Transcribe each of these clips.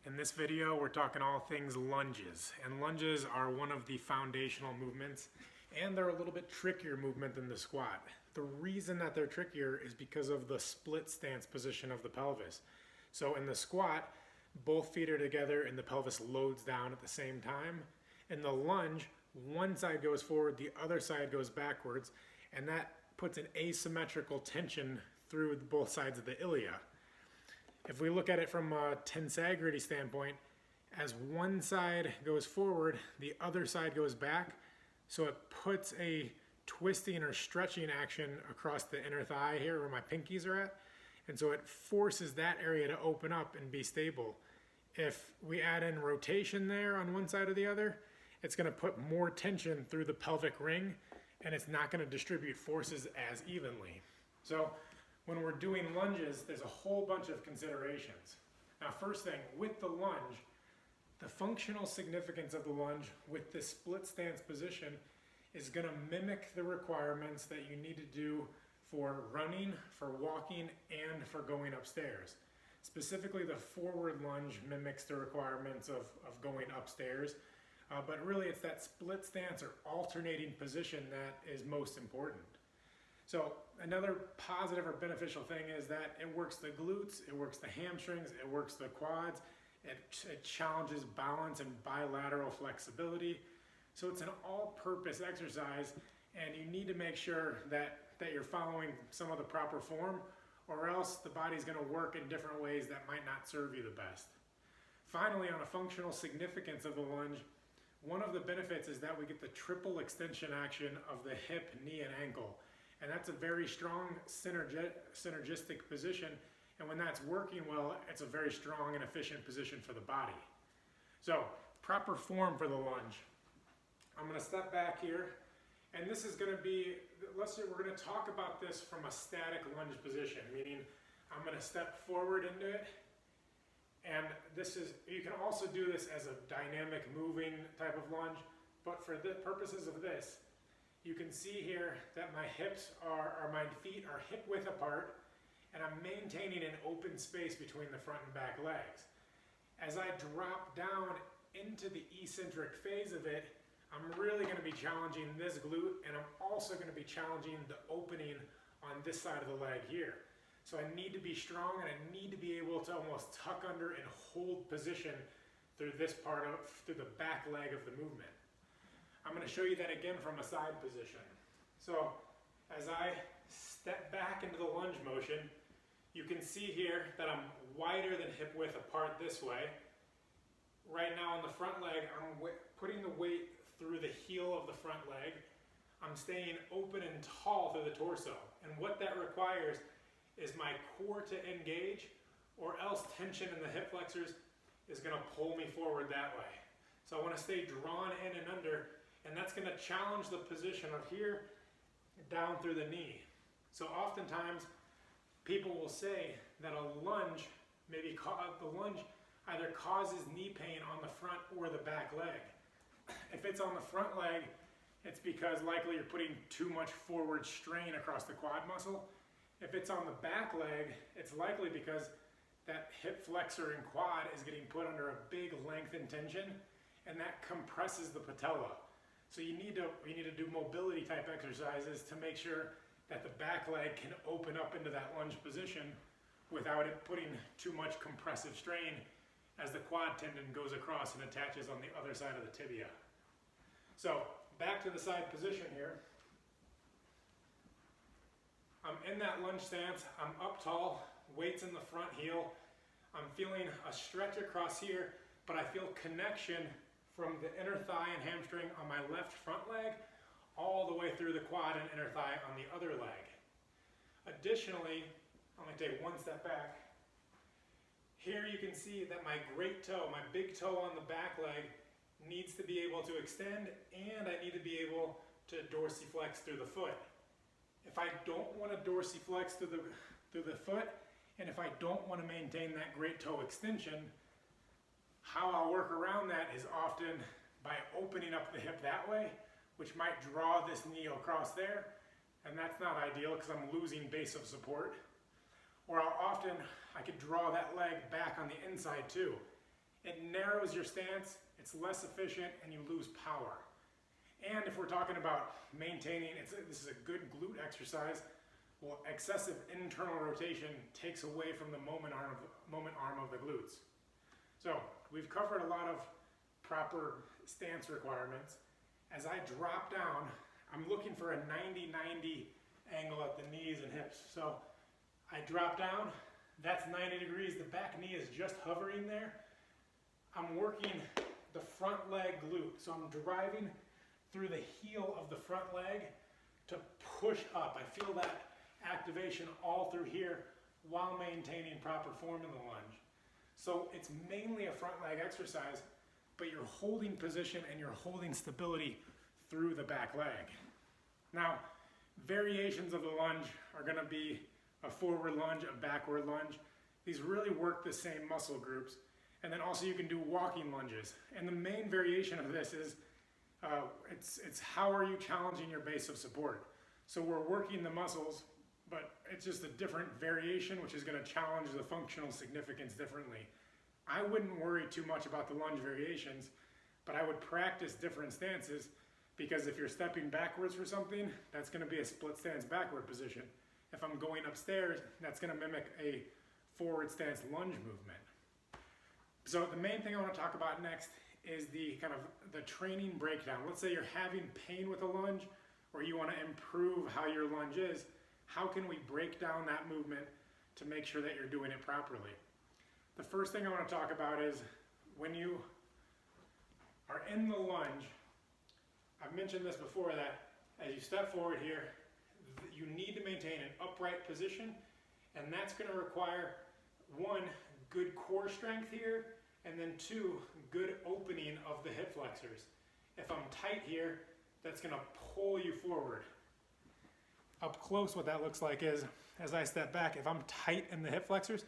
In this video, we're talking all things lunges, and lunges are one of the foundational movements, and they're a little bit trickier movement than the squat. The reason that they're trickier is because of the split stance position of the pelvis. So in the squat, both feet are together and the pelvis loads down at the same time. In the lunge, one side goes forward, the other side goes backwards, and that puts an asymmetrical tension through both sides of the ilia. If we look at it from a tensagrity standpoint, as one side goes forward, the other side goes back, so it puts a twisting or stretching action across the inner thigh here where my pinkies are at, and so it forces that area to open up and be stable. If we add in rotation there on one side or the other, it's going to put more tension through the pelvic ring, and it's not going to distribute forces as evenly. So when we're doing lunges, there's a whole bunch of considerations. Now, first thing, with the lunge, the functional significance of the lunge with this split stance position is going to mimic the requirements that you need to do for running, for walking, and for going upstairs. Specifically, the forward lunge mimics the requirements of going upstairs, but really it's that split stance or alternating position that is most important. So another positive or beneficial thing is that it works the glutes, it works the hamstrings, it works the quads, it challenges balance and bilateral flexibility. So it's an all-purpose exercise, and you need to make sure that you're following some of the proper form, or else the body's going to work in different ways that might not serve you the best. Finally, on a functional significance of the lunge, one of the benefits is that we get the triple extension action of the hip, knee, and ankle. And that's a very strong synergistic position, and when that's working well, it's a very strong and efficient position for the body. So, proper form for the lunge. I'm going to step back here, and this is going to be, we're going to talk about this from a static lunge position, meaning I'm going to step forward into it, and you can also do this as a dynamic moving type of lunge, but for the purposes of this, you can see here that my my feet are hip width apart, and I'm maintaining an open space between the front and back legs. As I drop down into the eccentric phase of it, I'm really going to be challenging this glute, and I'm also going to be challenging the opening on this side of the leg here. So I need to be strong, and I need to be able to almost tuck under and hold position through through the back leg of the movement. I'm going to show you that again from a side position. So as I step back into the lunge motion, you can see here that I'm wider than hip width apart this way. Right now on the front leg, I'm putting the weight through the heel of the front leg. I'm staying open and tall through the torso. And what that requires is my core to engage, or else tension in the hip flexors is going to pull me forward that way. So I want to stay drawn in and under, and that's going to challenge the position of here down through the knee. So oftentimes people will say that the lunge either causes knee pain on the front or the back leg. If it's on the front leg, it's because likely you're putting too much forward strain across the quad muscle. If it's on the back leg, it's likely because that hip flexor and quad is getting put under a big length and tension, and that compresses the patella. So you need to do mobility type exercises to make sure that the back leg can open up into that lunge position without it putting too much compressive strain as the quad tendon goes across and attaches on the other side of the tibia. So back to the side position here. I'm in that lunge stance, I'm up tall, weights in the front heel. I'm feeling a stretch across here, but I feel connection from the inner thigh and hamstring on my left front leg all the way through the quad and inner thigh on the other leg. Additionally, I'm going to take one step back. Here you can see that my great toe, my big toe on the back leg, needs to be able to extend, and I need to be able to dorsiflex through the foot. If I don't want to dorsiflex through the foot, and if I don't want to maintain that great toe extension, how I'll work around that is often by opening up the hip that way, which might draw this knee across there, and that's not ideal because I'm losing base of support. Or I could draw that leg back on the inside too. It narrows your stance, it's less efficient, and you lose power. And if we're talking about maintaining, this is a good glute exercise. Well, excessive internal rotation takes away from the moment arm of the glutes. So we've covered a lot of proper stance requirements. As I drop down, I'm looking for a 90-90 angle at the knees and hips. So I drop down, that's 90 degrees. The back knee is just hovering there. I'm working the front leg glute. So I'm driving through the heel of the front leg to push up. I feel that activation all through here while maintaining proper form in the lunge. So it's mainly a front leg exercise, but you're holding position and you're holding stability through the back leg. Now, variations of the lunge are going to be a forward lunge, a backward lunge. These really work the same muscle groups. And then also you can do walking lunges. And the main variation of this is it's how are you challenging your base of support. So we're working the muscles, but it's just a different variation, which is going to challenge the functional significance differently. I wouldn't worry too much about the lunge variations, but I would practice different stances, because if you're stepping backwards for something, that's going to be a split stance backward position. If I'm going upstairs, that's going to mimic a forward stance lunge movement. So the main thing I want to talk about next is the kind of the training breakdown. Let's say you're having pain with a lunge, or you want to improve how your lunge is. How can we break down that movement to make sure that you're doing it properly? The first thing I want to talk about is when you are in the lunge, I've mentioned this before, that as you step forward here, you need to maintain an upright position, and that's going to require, one, good core strength here, and then two, good opening of the hip flexors. If I'm tight here, that's going to pull you forward. Up close, what that looks like is, as I step back, if I'm tight in the hip flexors,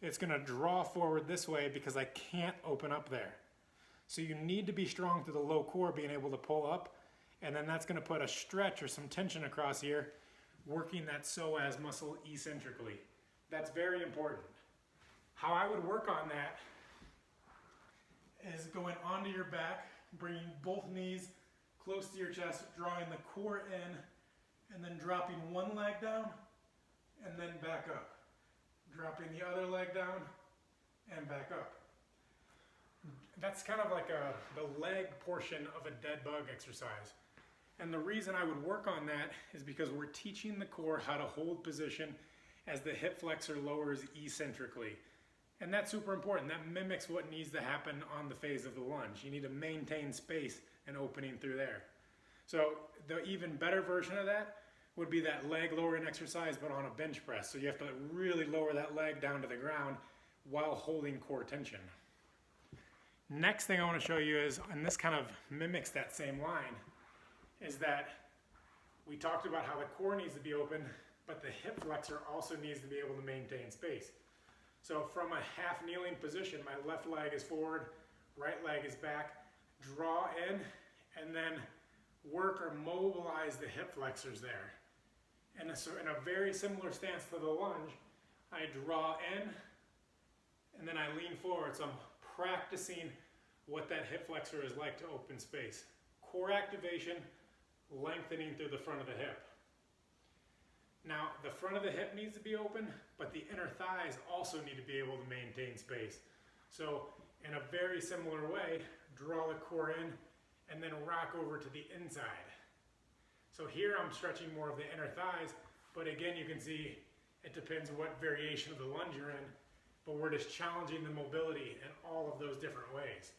it's going to draw forward this way because I can't open up there. So you need to be strong through the low core, being able to pull up, and then that's going to put a stretch or some tension across here, working that psoas muscle eccentrically. That's very important. How I would work on that is going onto your back, bringing both knees close to your chest, drawing the core in, and then dropping one leg down, and then back up. Dropping the other leg down, and back up. That's kind of like the leg portion of a dead bug exercise. And the reason I would work on that is because we're teaching the core how to hold position as the hip flexor lowers eccentrically. And that's super important. That mimics what needs to happen on the phase of the lunge. You need to maintain space and opening through there. So the even better version of that would be that leg lowering exercise, but on a bench press. So you have to really lower that leg down to the ground while holding core tension. Next thing I want to show you is, and this kind of mimics that same line, is that we talked about how the core needs to be open, but the hip flexor also needs to be able to maintain space. So from a half kneeling position, my left leg is forward, right leg is back, draw in, and then work or mobilize the hip flexors there. And so in a very similar stance to the lunge, I draw in, and then I lean forward. So I'm practicing what that hip flexor is like to open space. Core activation, lengthening through the front of the hip. Now, the front of the hip needs to be open, but the inner thighs also need to be able to maintain space. So in a very similar way, draw the core in, and then rock over to the inside. So here I'm stretching more of the inner thighs, but again, you can see it depends what variation of the lunge you're in, but we're just challenging the mobility in all of those different ways.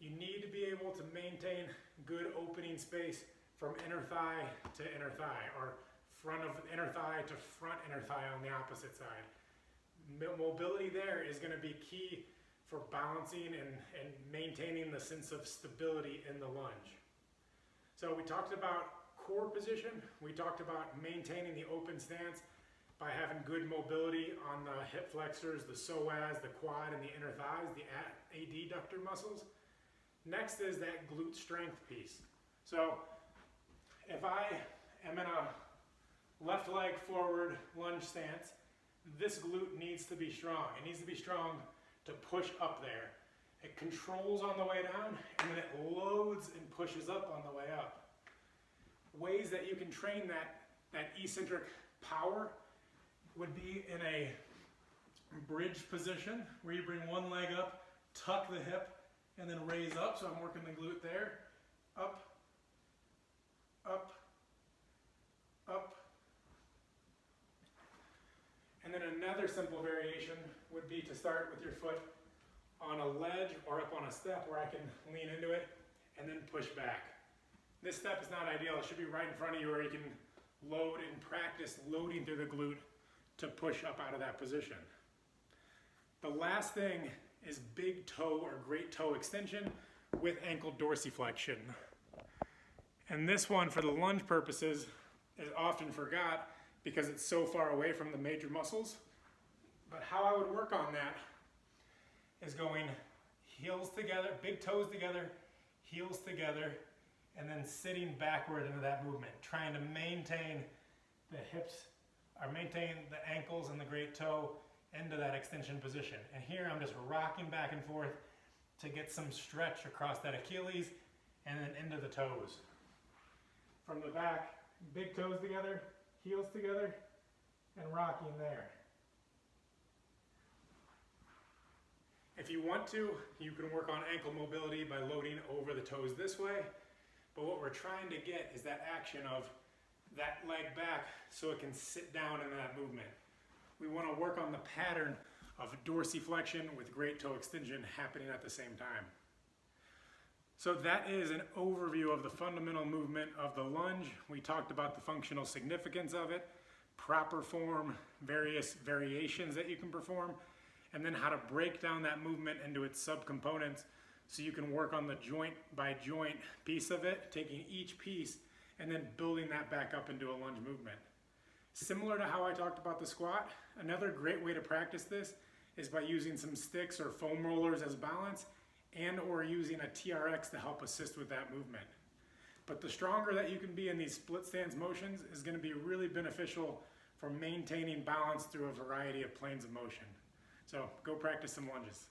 You need to be able to maintain good opening space from inner thigh to inner thigh, or front of inner thigh to front inner thigh on the opposite side. Mobility there is going to be key for balancing and maintaining the sense of stability in the lunge. So we talked about core position, we talked about maintaining the open stance by having good mobility on the hip flexors, the psoas, the quad, and the inner thighs, the adductor muscles. Next is that glute strength piece. So if I am in a left leg forward lunge stance, this glute needs to be strong. It needs to be strong to push up there. It controls on the way down, and then it loads and pushes up on the way up. Ways that you can train that eccentric power would be in a bridge position where you bring one leg up, tuck the hip, and then raise up. So I'm working the glute there. Up, up, up. And then another simple variation would be to start with your foot on a ledge or up on a step where I can lean into it and then push back. This step is not ideal. It should be right in front of you where you can load and practice loading through the glute to push up out of that position. The last thing is big toe or great toe extension with ankle dorsiflexion. And this one, for the lunge purposes, is often forgot because it's so far away from the major muscles. But how I would work on that is going heels together, big toes together, heels together, and then sitting backward into that movement, trying to maintain the hips, or maintain the ankles and the great toe into that extension position. And here I'm just rocking back and forth to get some stretch across that Achilles and then into the toes. From the back, big toes together, heels together, and rocking there. If you want to, you can work on ankle mobility by loading over the toes this way. But what we're trying to get is that action of that leg back so it can sit down in that movement. We want to work on the pattern of dorsiflexion with great toe extension happening at the same time. So that is an overview of the fundamental movement of the lunge. We talked about the functional significance of it, proper form, various variations that you can perform, and then how to break down that movement into its subcomponents so you can work on the joint by joint piece of it, taking each piece and then building that back up into a lunge movement. Similar to how I talked about the squat, another great way to practice this is by using some sticks or foam rollers as balance and or using a TRX to help assist with that movement. But the stronger that you can be in these split stance motions is going to be really beneficial for maintaining balance through a variety of planes of motion. So go practice some lunges.